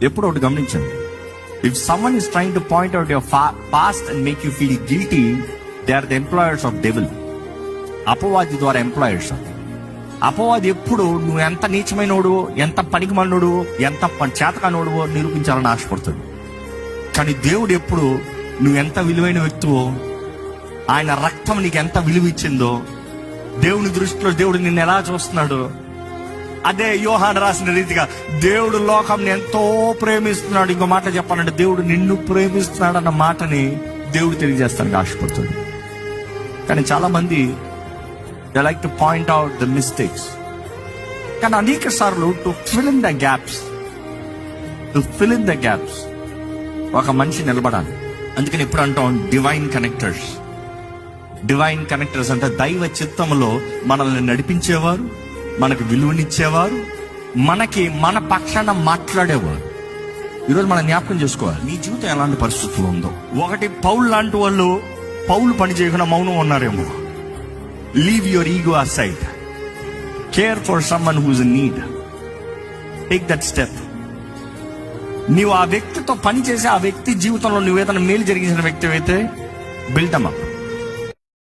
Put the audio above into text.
ఎప్పుడు ఒకటి గమనించండి, if someone is trying to point out your past and make you feel guilty, they are the employers of devil. అపవాది ద్వారా employers. అపవాది ఎప్పుడు నువ్వు ఎంత నీచమైనోడు, ఎంత పనికిమాలినోడు, ఎంత చేతకానోడువో నిరూపించాలని ఆశపడుతుంది. కానీ దేవుడు ఎప్పుడు నువ్వు ఎంత విలువైన వ్యక్తివో, ఆయన రక్తం నీకు ఎంత విలువ ఇచ్చిందో, దేవుని దృష్టిలో దేవుడు నిన్ను ఎలా చూస్తున్నాడు, అదే యోహాను రాసిన రీతిగా దేవుడు లోకంని ఎంతో ప్రేమిస్తున్నాడు. ఇంకో మాట చెప్పాలంటే దేవుడు నిన్ను ప్రేమిస్తున్నాడు అన్న మాటని దేవుడు తెలియజేస్తానికి ఆశపడుతుంది. కానీ చాలా మంది they like to point out the mistakes. కానీ అనేక సార్లు to fill in the gaps ఒక మనిషి నిలబడాలి. అందుకని ఎప్పుడు అంటాం డివైన్ కనెక్టర్స్ అంటే దైవ చిత్తంలో మనల్ని నడిపించేవారు, మనకు విలువనిచ్చేవారు, మన పక్షాన మాట్లాడేవారు. ఈరోజు మనం జ్ఞాపకం చేసుకోవాలి, నీ జీవితం ఎలాంటి పరిస్థితులు ఉందో. ఒకటి పౌలు లాంటి వాళ్ళు పౌలు పని చేయకుండా మౌనం ఉన్నారేమో. Leave your ego aside, care for someone who's in need, take that step. నీవు ఆ వ్యక్తితో పని చేసి ఆ వ్యక్తి జీవితంలో నువ్వు ఏదైనా మేలు జరిగించిన వ్యక్తి అయితే బిల్డమ్ అప్.